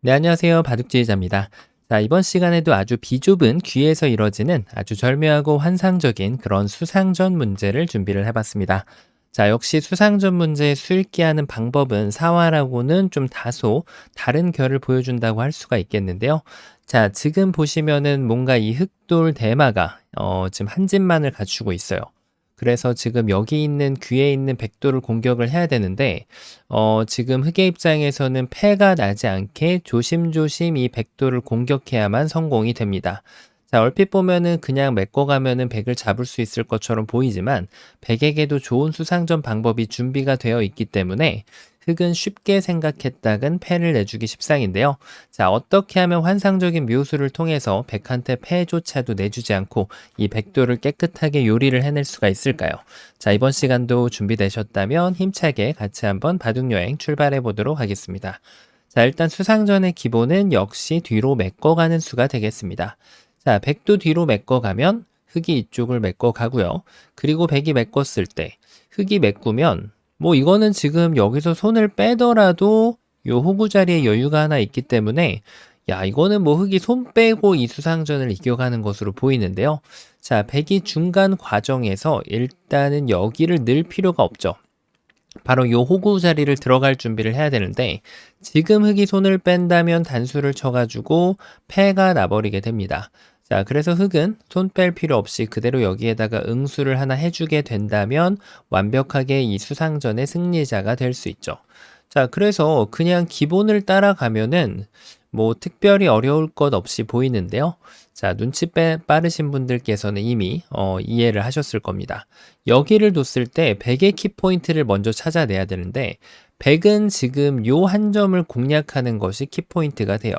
네, 안녕하세요. 바둑지휘자입니다. 자, 이번 시간에도 아주 비좁은 귀에서 이뤄지는 아주 절묘하고 환상적인 그런 수상전 문제를 준비를 해봤습니다. 자, 역시 수상전 문제의 수읽기하는 방법은 사화라고는 좀 다소 다른 결을 보여준다고 할 수가 있겠는데요. 자, 지금 보시면은 뭔가 이 흑돌 대마가 지금 한 집만을 갖추고 있어요. 그래서 지금 여기 있는 귀에 있는 백도를 공격을 해야 되는데 지금 흑의 입장에서는 패가 나지 않게 조심조심 이 백도를 공격해야만 성공이 됩니다. 자, 얼핏 보면은 그냥 메꿔가면은 백을 잡을 수 있을 것처럼 보이지만 백에게도 좋은 수상전 방법이 준비가 되어 있기 때문에 흑은 쉽게 생각했다간 패를 내주기 십상인데요. 자, 어떻게 하면 환상적인 묘수를 통해서 백한테 패조차도 내주지 않고 이 백도를 깨끗하게 요리를 해낼 수가 있을까요? 자, 이번 시간도 준비되셨다면 힘차게 같이 한번 바둑여행 출발해 보도록 하겠습니다. 자, 일단 수상전의 기본은 역시 뒤로 메꿔가는 수가 되겠습니다. 자, 백도 뒤로 메꿔가면 흑이 이쪽을 메꿔가고요. 그리고 백이 메꿨을 때 흑이 메꾸면 뭐 이거는 지금 여기서 손을 빼더라도 요 호구 자리에 여유가 하나 있기 때문에 야, 이거는 뭐 흑이 손 빼고 이 수상전을 이겨가는 것으로 보이는데요. 자, 백이 중간 과정에서 일단은 여기를 늘 필요가 없죠. 바로 요 호구 자리를 들어갈 준비를 해야 되는데 지금 흑이 손을 뺀다면 단수를 쳐가지고 패가 나버리게 됩니다. 자, 그래서 흑은 손 뺄 필요 없이 그대로 여기에다가 응수를 하나 해주게 된다면 완벽하게 이 수상전의 승리자가 될 수 있죠. 자, 그래서 그냥 기본을 따라가면은 뭐 특별히 어려울 것 없이 보이는데요. 자, 눈치 빠르신 분들께서는 이미 이해를 하셨을 겁니다. 여기를 뒀을 때 100의 키포인트를 먼저 찾아내야 되는데 100은 지금 요 한 점을 공략하는 것이 키포인트가 돼요.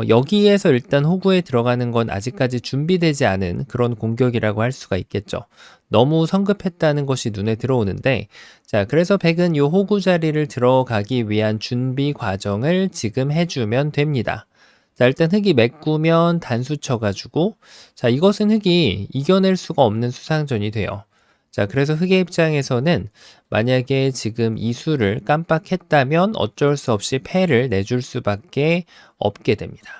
여기에서 일단 호구에 들어가는 건 아직까지 준비되지 않은 그런 공격이라고 할 수가 있겠죠. 너무 성급했다는 것이 눈에 들어오는데, 자, 그래서 백은 요 호구 자리를 들어가기 위한 준비 과정을 지금 해주면 됩니다. 자, 일단 흑이 메꾸면 단수 쳐가지고, 자, 이것은 흑이 이겨낼 수가 없는 수상전이 돼요. 자, 그래서 흑의 입장에서는 만약에 지금 이 수를 깜빡했다면 어쩔 수 없이 패를 내줄 수밖에 없게 됩니다.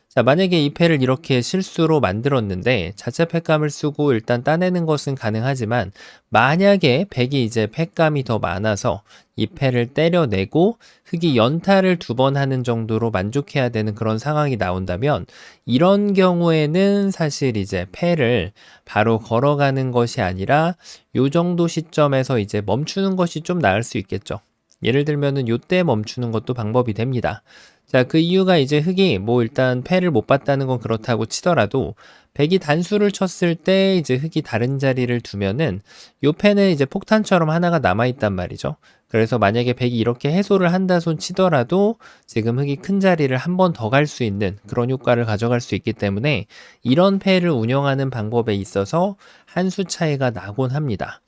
자, 만약에 이 패를 이렇게 실수로 만들었는데 자체 패감을 쓰고 일단 따내는 것은 가능하지만 만약에 백이 이제 패감이 더 많아서 이 패를 때려내고 흑이 연타를 2번 하는 정도로 만족해야 되는 그런 상황이 나온다면 이런 경우에는 사실 이제 패를 바로 걸어가는 것이 아니라 요 정도 시점에서 이제 멈추는 것이 좀 나을 수 있겠죠. 예를 들면은 요때 멈추는 것도 방법이 됩니다. 자, 그 이유가 이제 흑이 뭐 일단 패를 못 봤다는 건 그렇다고 치더라도 백이 단수를 쳤을 때 이제 흑이 다른 자리를 두면은 요 패는 이제 폭탄처럼 하나가 남아있단 말이죠. 그래서 만약에 백이 이렇게 해소를 한다 손 치더라도 지금 흑이 큰 자리를 한 번 더 갈 수 있는 그런 효과를 가져갈 수 있기 때문에 이런 패를 운영하는 방법에 있어서 한 수 차이가 나곤 합니다.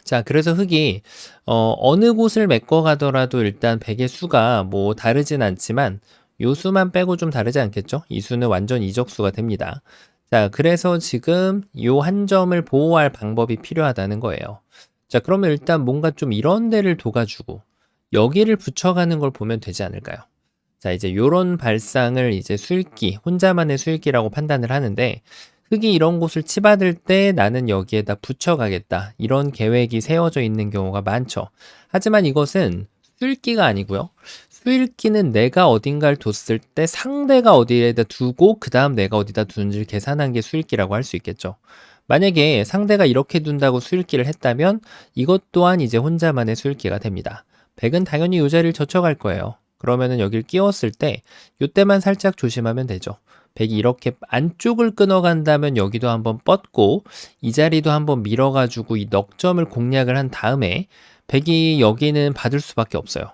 자, 그래서 흑이 어느 곳을 메꿔 가더라도 일단 백의 수가 뭐 다르진 않지만 요 수만 빼고 좀 다르지 않겠죠? 이 수는 완전 이적수가 됩니다. 자, 그래서 지금 요 한 점을 보호할 방법이 필요하다는 거예요. 자, 그러면 일단 뭔가 좀 이런 데를 둬가지고 여기를 붙여가는 걸 보면 되지 않을까요? 자, 이제 요런 발상을 이제 수읽기, 혼자만의 수읽기라고 판단을 하는데 흙이 이런 곳을 치받을 때 나는 여기에다 붙여가겠다. 이런 계획이 세워져 있는 경우가 많죠. 하지만 이것은 수읽기가 아니고요. 수읽기는 내가 어딘가를 뒀을 때 상대가 어디에다 두고 그 다음 내가 어디다 두는지를 계산한 게 수읽기라고 할 수 있겠죠. 만약에 상대가 이렇게 둔다고 수읽기를 했다면 이것 또한 이제 혼자만의 수읽기가 됩니다. 백은 당연히 이 자리를 젖혀갈 거예요. 그러면은 여길 끼웠을 때 이때만 살짝 조심하면 되죠. 백이 이렇게 안쪽을 끊어간다면 여기도 한번 뻗고 이 자리도 한번 밀어가지고 이 넉점을 공략을 한 다음에 백이 여기는 받을 수밖에 없어요.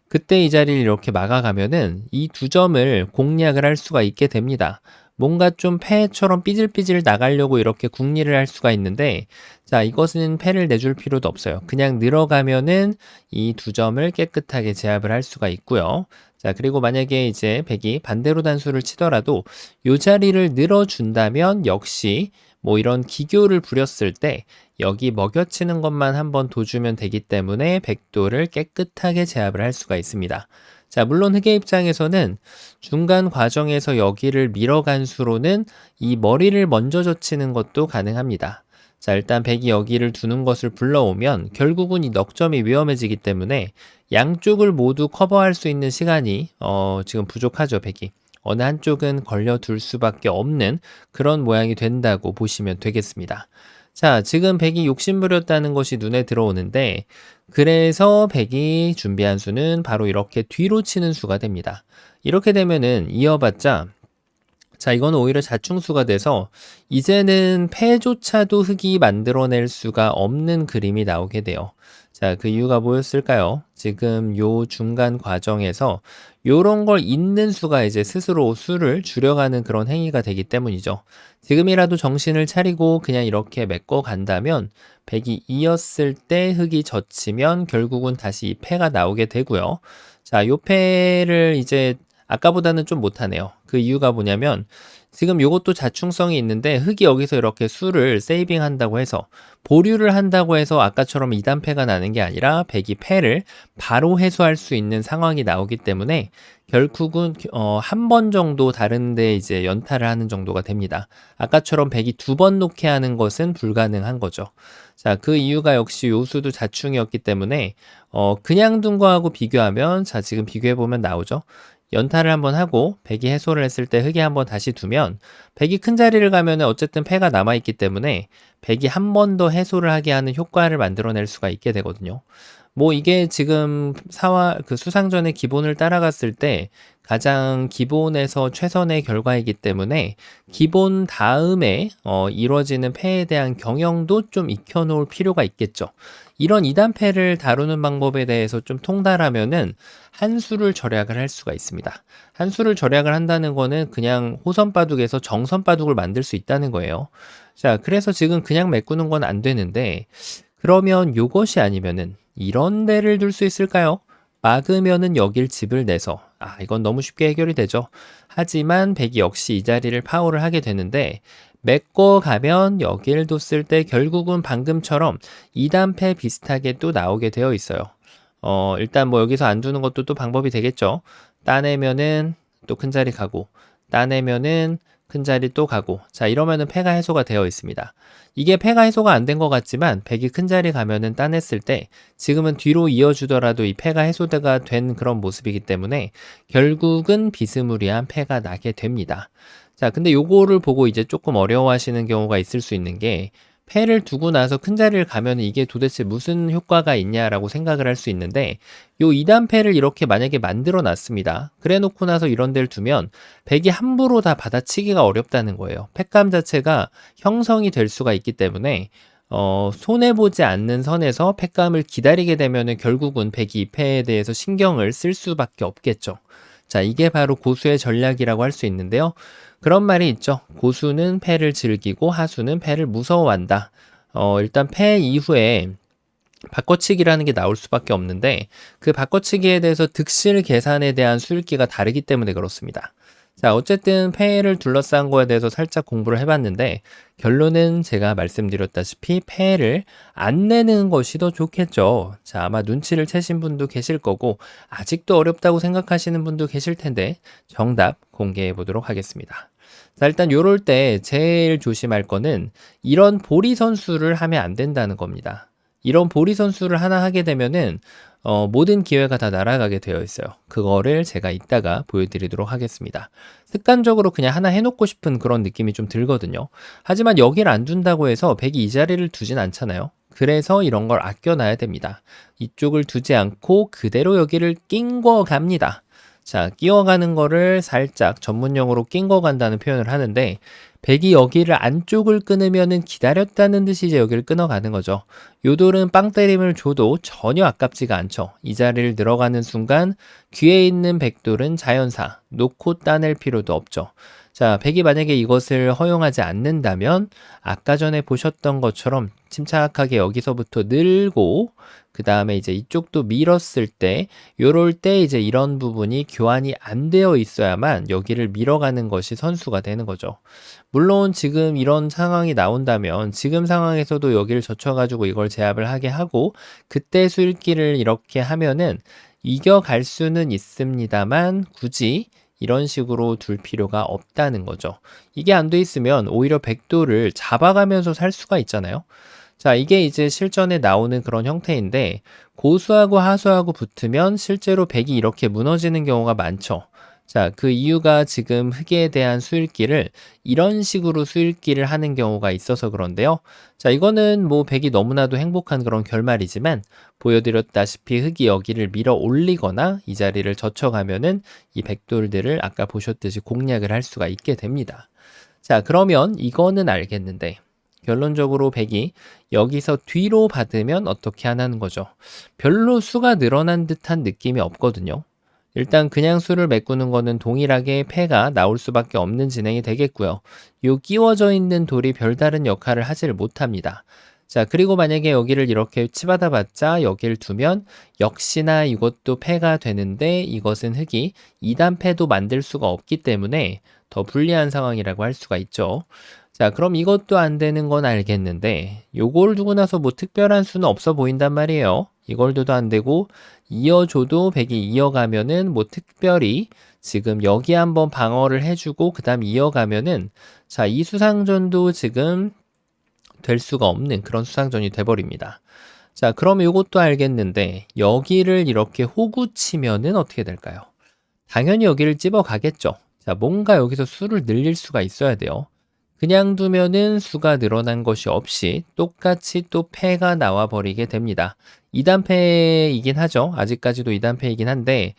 그때 이 자리를 이렇게 막아가면은 이 2점을 공략을 할 수가 있게 됩니다. 뭔가 좀 패처럼 삐질삐질 나가려고 이렇게 궁리를 할 수가 있는데 자, 이것은 패를 내줄 필요도 없어요. 그냥 늘어가면은 이 2점을 깨끗하게 제압을 할 수가 있고요. 자, 그리고 만약에 이제 백이 반대로 단수를 치더라도 이 자리를 늘어준다면 역시 뭐 이런 기교를 부렸을 때 여기 먹여치는 것만 한번 둬주면 되기 때문에 백도를 깨끗하게 제압을 할 수가 있습니다. 자, 물론 흑의 입장에서는 중간 과정에서 여기를 밀어간 수로는 이 머리를 먼저 젖히는 것도 가능합니다. 자, 일단 백이 여기를 두는 것을 불러오면 결국은 이 넉점이 위험해지기 때문에 양쪽을 모두 커버할 수 있는 시간이 지금 부족하죠, 백이. 어느 한쪽은 걸려둘 수밖에 없는 그런 모양이 된다고 보시면 되겠습니다. 자, 지금 백이 욕심부렸다는 것이 눈에 들어오는데 그래서 백이 준비한 수는 바로 이렇게 뒤로 치는 수가 됩니다. 이렇게 되면은 이어봤자 자, 이거는 오히려 자충수가 돼서 이제는 패조차도 흑이 만들어낼 수가 없는 그림이 나오게 돼요. 자, 그 이유가 뭐였을까요? 지금 요 중간 과정에서 요런 걸 잇는 수가 이제 스스로 수를 줄여가는 그런 행위가 되기 때문이죠. 지금이라도 정신을 차리고 그냥 이렇게 메꿔 간다면 백이 이었을 때 흑이 젖히면 결국은 다시 이 패가 나오게 되고요. 자, 요 패를 이제 아까보다는 좀 못하네요. 그 이유가 뭐냐면 지금 요것도 자충성이 있는데 흑이 여기서 이렇게 수를 세이빙 한다고 해서 보류를 한다고 해서 아까처럼 2단패가 나는 게 아니라 백이 패를 바로 해소할 수 있는 상황이 나오기 때문에 결국은 한 번 정도 다른데 이제 연타를 하는 정도가 됩니다. 아까처럼 백이 2번 놓게 하는 것은 불가능한 거죠. 자, 그 이유가 역시 요수도 자충이었기 때문에 그냥 둔 거하고 비교하면 자, 지금 비교해 보면 나오죠. 연타를 한번 하고 백이 해소를 했을 때 흑이 한번 다시 두면 백이 큰 자리를 가면 어쨌든 패가 남아있기 때문에 백이 한 번 더 해소를 하게 하는 효과를 만들어낼 수가 있게 되거든요. 뭐 이게 지금 그 수상전의 기본을 따라갔을 때 가장 기본에서 최선의 결과이기 때문에 기본 다음에 이루어지는 패에 대한 경영도 좀 익혀놓을 필요가 있겠죠. 이런 2단패를 다루는 방법에 대해서 좀 통달하면은 한 수를 절약을 할 수가 있습니다. 한 수를 절약을 한다는 거는 그냥 호선 바둑에서 정선 바둑을 만들 수 있다는 거예요. 자, 그래서 지금 그냥 메꾸는 건 안 되는데 그러면 요것이 아니면은 이런 데를 둘 수 있을까요? 막으면은 여길 집을 내서 이건 너무 쉽게 해결이 되죠. 하지만 백이 역시 이 자리를 파워를 하게 되는데 메꿔 가면 여길 뒀을 때 결국은 방금처럼 2단패 비슷하게 또 나오게 되어 있어요. 일단 뭐 여기서 안 두는 것도 또 방법이 되겠죠. 따내면은 또 큰 자리 가고 따내면은 큰 자리 또 가고 자 이러면은 패가 해소가 되어 있습니다. 이게 패가 해소가 안 된 것 같지만 백이 큰 자리 가면은 따냈을 때 지금은 뒤로 이어주더라도 이 패가 해소가 된 그런 모습이기 때문에 결국은 비스무리한 패가 나게 됩니다. 자 근데 요거를 보고 이제 조금 어려워하시는 경우가 있을 수 있는 게 패를 두고 나서 큰 자리를 가면 이게 도대체 무슨 효과가 있냐라고 생각을 할 수 있는데 요 2단패를 이렇게 만약에 만들어 놨습니다. 그래 놓고 나서 이런 데를 두면 백이 함부로 다 받아치기가 어렵다는 거예요. 패감 자체가 형성이 될 수가 있기 때문에 손해보지 않는 선에서 패감을 기다리게 되면은 결국은 백이 이 패에 대해서 신경을 쓸 수밖에 없겠죠. 자, 이게 바로 고수의 전략이라고 할 수 있는데요. 그런 말이 있죠. 고수는 패를 즐기고 하수는 패를 무서워한다. 일단 패 이후에 바꿔치기라는 게 나올 수밖에 없는데 그 바꿔치기에 대해서 득실 계산에 대한 수읽기가 다르기 때문에 그렇습니다. 자, 어쨌든 패를 둘러싼 거에 대해서 살짝 공부를 해봤는데 결론은 제가 말씀드렸다시피 패를 안 내는 것이 더 좋겠죠. 자, 아마 눈치를 채신 분도 계실 거고 아직도 어렵다고 생각하시는 분도 계실 텐데 정답 공개해 보도록 하겠습니다. 자, 일단 요럴 때 제일 조심할 거는 이런 보리 선수를 하면 안 된다는 겁니다. 이런 보리 선수를 하나 하게 되면은 모든 기회가 다 날아가게 되어 있어요. 그거를 제가 이따가 보여드리도록 하겠습니다. 습관적으로 그냥 하나 해놓고 싶은 그런 느낌이 좀 들거든요. 하지만 여기를 안 둔다고 해서 백이 이 자리를 두진 않잖아요. 그래서 이런 걸 아껴놔야 됩니다. 이쪽을 두지 않고 그대로 여기를 낑거 갑니다. 자, 끼워가는 거를 살짝 전문용어로 낑거 간다는 표현을 하는데 백이 여기를 안쪽을 끊으면은 기다렸다는 듯이 이제 여기를 끊어가는 거죠. 요돌은 빵 때림을 줘도 전혀 아깝지가 않죠. 이 자리를 들어가는 순간 귀에 있는 백돌은 자연사, 놓고 따낼 필요도 없죠. 자, 백이 만약에 이것을 허용하지 않는다면 아까 전에 보셨던 것처럼 침착하게 여기서부터 늘고 그 다음에 이제 이쪽도 밀었을 때 요럴 때 이제 이런 부분이 교환이 안 되어 있어야만 여기를 밀어가는 것이 선수가 되는 거죠. 물론 지금 이런 상황이 나온다면 지금 상황에서도 여기를 젖혀가지고 이걸 제압을 하게 하고 그때 수읽기를 이렇게 하면은 이겨갈 수는 있습니다만 굳이 이런 식으로 둘 필요가 없다는 거죠. 이게 안 돼 있으면 오히려 백도를 잡아가면서 살 수가 있잖아요. 자, 이게 이제 실전에 나오는 그런 형태인데 고수하고 하수하고 붙으면 실제로 백이 이렇게 무너지는 경우가 많죠. 자, 그 이유가 지금 흙에 대한 수읽기를 이런 식으로 수읽기를 하는 경우가 있어서 그런데요. 자, 이거는 뭐 백이 너무나도 행복한 그런 결말이지만 보여드렸다시피 흙이 여기를 밀어 올리거나 이 자리를 젖혀가면은 이 백돌들을 아까 보셨듯이 공략을 할 수가 있게 됩니다. 자, 그러면 이거는 알겠는데 결론적으로 백이 여기서 뒤로 받으면 어떻게 하냐는 거죠. 별로 수가 늘어난 듯한 느낌이 없거든요. 일단 그냥 수를 메꾸는 거는 동일하게 패가 나올 수밖에 없는 진행이 되겠고요. 요 끼워져 있는 돌이 별다른 역할을 하지를 못합니다. 자, 그리고 만약에 여기를 이렇게 치받아 봤자 여기를 두면 역시나 이것도 패가 되는데 이것은 흙이 2단 패도 만들 수가 없기 때문에 더 불리한 상황이라고 할 수가 있죠. 자, 그럼 이것도 안 되는 건 알겠는데 요걸 두고 나서 뭐 특별한 수는 없어 보인단 말이에요. 이걸 둬도 안 되고 이어줘도 백이 이어가면은 뭐 특별히 지금 여기 한번 방어를 해주고 그 다음 이어가면은 자, 이 수상전도 지금 될 수가 없는 그런 수상전이 돼버립니다. 자, 그럼 이것도 알겠는데 여기를 이렇게 호구 치면은 어떻게 될까요? 당연히 여기를 찝어 가겠죠. 자, 뭔가 여기서 수를 늘릴 수가 있어야 돼요. 그냥 두면은 수가 늘어난 것이 없이 똑같이 또 패가 나와 버리게 됩니다. 2단패이긴 하죠. 아직까지도 2단패이긴 한데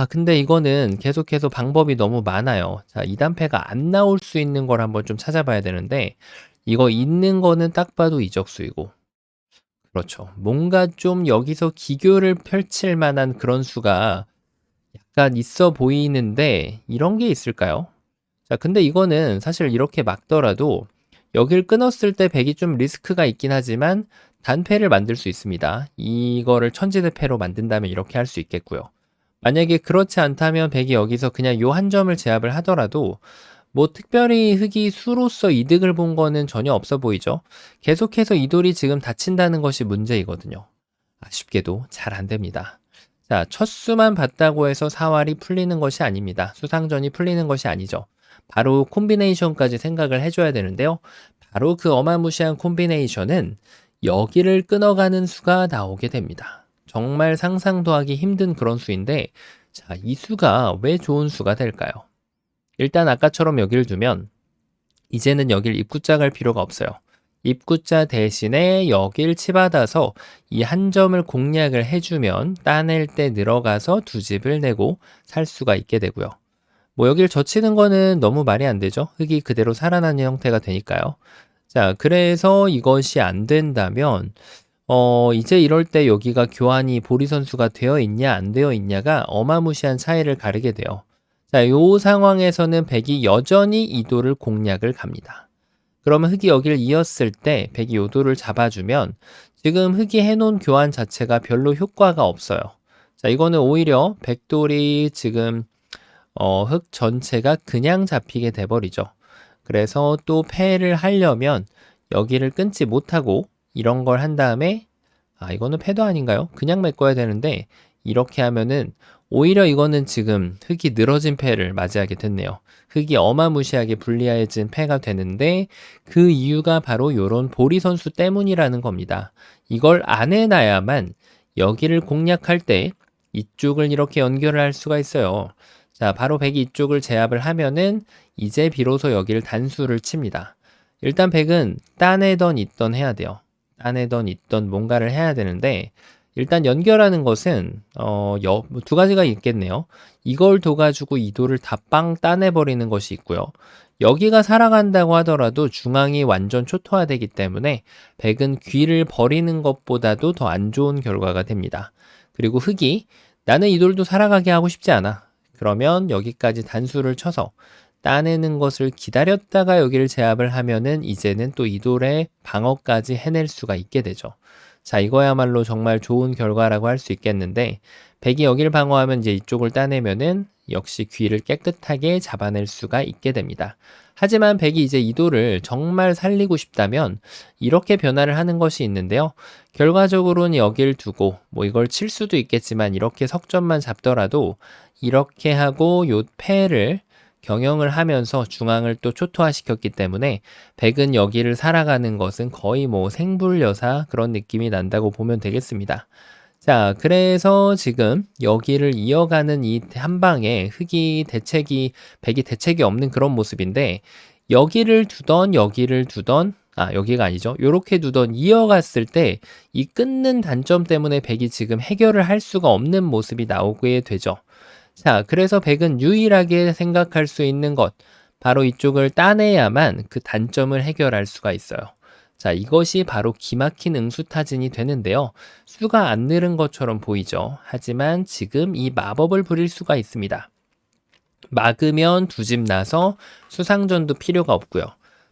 근데 이거는 계속해서 방법이 너무 많아요. 자, 2단패가 안 나올 수 있는 걸 한번 좀 찾아봐야 되는데 이거 있는 거는 딱 봐도 이적수이고 그렇죠. 뭔가 좀 여기서 기교를 펼칠 만한 그런 수가 약간 있어 보이는데 이런 게 있을까요? 자, 근데 이거는 사실 이렇게 막더라도 여길 끊었을 때 백이 좀 리스크가 있긴 하지만 단패를 만들 수 있습니다. 이거를 천지대패로 만든다면 이렇게 할 수 있겠고요. 만약에 그렇지 않다면 백이 여기서 그냥 요 한 점을 제압을 하더라도 뭐 특별히 흙이 수로서 이득을 본 거는 전혀 없어 보이죠. 계속해서 이 돌이 지금 다친다는 것이 문제이거든요. 아쉽게도 잘 안 됩니다. 자, 첫 수만 봤다고 해서 사활이 풀리는 것이 아닙니다. 수상전이 풀리는 것이 아니죠. 바로 콤비네이션까지 생각을 해줘야 되는데요. 바로 그 어마무시한 콤비네이션은 여기를 끊어가는 수가 나오게 됩니다. 정말 상상도 하기 힘든 그런 수인데, 자, 이 수가 왜 좋은 수가 될까요? 일단 아까처럼 여기를 두면 이제는 여길 입구자 갈 필요가 없어요. 입구자 대신에 여길 치받아서 이 한 점을 공략을 해주면 따낼 때 늘어가서 두 집을 내고 살 수가 있게 되고요. 뭐 여길 젖히는 거는 너무 말이 안 되죠. 흙이 그대로 살아나는 형태가 되니까요. 자, 그래서 이것이 안 된다면 이제 이럴 때 여기가 교환이 보리 선수가 되어 있냐 안 되어 있냐가 어마무시한 차이를 가르게 돼요. 자, 요 상황에서는 백이 여전히 이도를 공략을 갑니다. 그러면 흙이 여기를 이었을 때 백이 요도를 잡아주면 지금 흙이 해놓은 교환 자체가 별로 효과가 없어요. 자, 이거는 오히려 백돌이 지금 흙 전체가 그냥 잡히게 돼버리죠. 그래서 또 패를 하려면 여기를 끊지 못하고 이런 걸 한 다음에 이거는 패도 아닌가요? 그냥 메꿔야 되는데 이렇게 하면은 오히려 이거는 지금 흙이 늘어진 패를 맞이하게 됐네요. 흙이 어마무시하게 불리해진 패가 되는데 그 이유가 바로 요런 보리 선수 때문이라는 겁니다. 이걸 안 해놔야만 여기를 공략할 때 이쪽을 이렇게 연결을 할 수가 있어요. 자, 바로 백이 이쪽을 제압을 하면은 이제 비로소 여기를 단수를 칩니다. 일단 백은 따내던 있던 해야 돼요. 따내던 있던 뭔가를 해야 되는데 일단 연결하는 것은 두 가지가 있겠네요. 이걸 둬가지고 이 돌을 다 빵 따내버리는 것이 있고요. 여기가 살아간다고 하더라도 중앙이 완전 초토화되기 때문에 백은 귀를 버리는 것보다도 더 안 좋은 결과가 됩니다. 그리고 흙이 나는 이 돌도 살아가게 하고 싶지 않아. 그러면 여기까지 단수를 쳐서 따내는 것을 기다렸다가 여기를 제압을 하면은 이제는 또 이 돌의 방어까지 해낼 수가 있게 되죠. 자, 이거야말로 정말 좋은 결과라고 할 수 있겠는데 백이 여길 방어하면 이제 이쪽을 따내면은 역시 귀를 깨끗하게 잡아낼 수가 있게 됩니다. 하지만 백이 이제 이도를 정말 살리고 싶다면 이렇게 변화를 하는 것이 있는데요. 결과적으로는 여길 두고 뭐 이걸 칠 수도 있겠지만 이렇게 석점만 잡더라도 이렇게 하고 요 패를 경영을 하면서 중앙을 또 초토화시켰기 때문에 백은 여기를 살아가는 것은 거의 뭐 생불여사 그런 느낌이 난다고 보면 되겠습니다. 자, 그래서 지금 여기를 이어가는 이 한 방에 백이 대책이 없는 그런 모습인데, 여기를 두던, 여기가 아니죠. 요렇게 두던 이어갔을 때 이 끊는 단점 때문에 백이 지금 해결을 할 수가 없는 모습이 나오게 되죠. 자, 그래서 백은 유일하게 생각할 수 있는 것, 바로 이쪽을 따내야만 그 단점을 해결할 수가 있어요. 자, 이것이 바로 기막힌 응수타진이 되는데요. 수가 안 늘은 것처럼 보이죠. 하지만 지금 이 마법을 부릴 수가 있습니다. 막으면 두 집 나서 수상전도 필요가 없고요.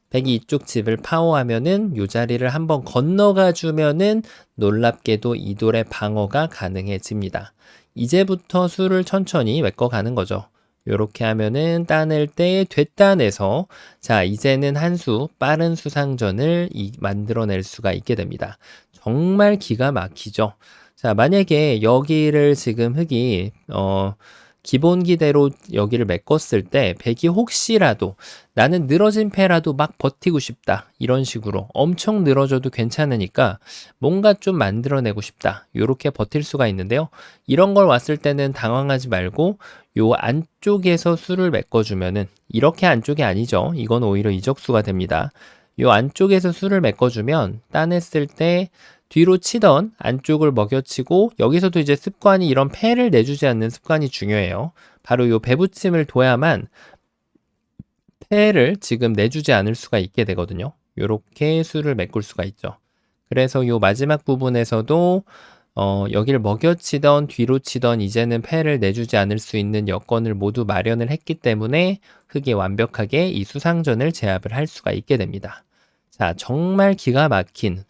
백이 이쪽 집을 파워하면은 요 자리를 한번 건너가 주면은 놀랍게도 이 돌의 방어가 가능해집니다. 이제부터 수를 천천히 메꿔가는 거죠. 요렇게 하면은 따낼 때 되따내서 자, 이제는 한 수 빠른 수상전을 만들어낼 수가 있게 됩니다. 정말 기가 막히죠. 자, 만약에 여기를 지금 흑이 기본기대로 여기를 메꿨을 때 백이 혹시라도 나는 늘어진 패라도 막 버티고 싶다, 이런 식으로 엄청 늘어져도 괜찮으니까 뭔가 좀 만들어내고 싶다, 요렇게 버틸 수가 있는데요. 이런 걸 왔을 때는 당황하지 말고 요 안쪽에서 수를 메꿔주면은, 이렇게 안쪽이 아니죠. 이건 오히려 이적수가 됩니다. 요 안쪽에서 수를 메꿔주면 따냈을 때 뒤로 치던 안쪽을 먹여치고, 여기서도 이제 습관이 이런 패를 내주지 않는 습관이 중요해요. 바로 요 배붙임을 둬야만 패를 지금 내주지 않을 수가 있게 되거든요. 요렇게 수를 메꿀 수가 있죠. 그래서 요 마지막 부분에서도 여기를 먹여치던 뒤로 치던 이제는 패를 내주지 않을 수 있는 여건을 모두 마련을 했기 때문에 흑이 완벽하게 이 수상전을 제압을 할 수가 있게 됩니다. 자, 정말 기가 막힌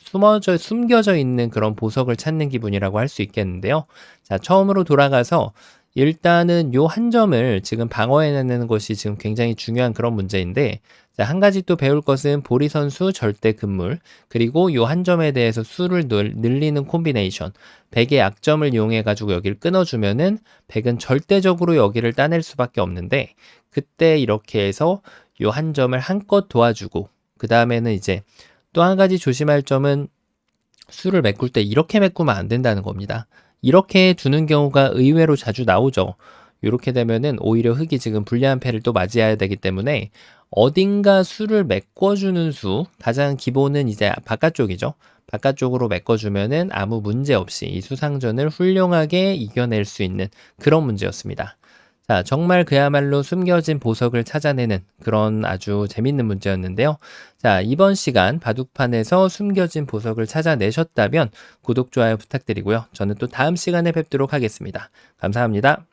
숨겨져 있는 그런 보석을 찾는 기분이라고 할 수 있겠는데요. 자, 처음으로 돌아가서 일단은 요 한 점을 지금 방어해내는 것이 지금 굉장히 중요한 그런 문제인데, 자, 한 가지 또 배울 것은 보리 선수 절대 금물, 그리고 요 한 점에 대해서 수를 늘리는 콤비네이션, 백의 약점을 이용해 가지고 여기를 끊어주면은 백은 절대적으로 여기를 따낼 수밖에 없는데, 그때 이렇게 해서 요 한 점을 한껏 도와주고, 그 다음에는 이제 또 한 가지 조심할 점은 수를 메꿀 때 이렇게 메꾸면 안 된다는 겁니다. 이렇게 두는 경우가 의외로 자주 나오죠. 이렇게 되면은 오히려 흑이 지금 불리한 패를 또 맞이해야 되기 때문에 어딘가 수를 메꿔주는 수, 가장 기본은 이제 바깥쪽이죠. 바깥쪽으로 메꿔주면은 아무 문제 없이 이 수상전을 훌륭하게 이겨낼 수 있는 그런 문제였습니다. 자, 정말 그야말로 숨겨진 보석을 찾아내는 그런 아주 재밌는 문제였는데요. 자, 이번 시간 바둑판에서 숨겨진 보석을 찾아내셨다면 구독, 좋아요 부탁드리고요. 저는 또 다음 시간에 뵙도록 하겠습니다. 감사합니다.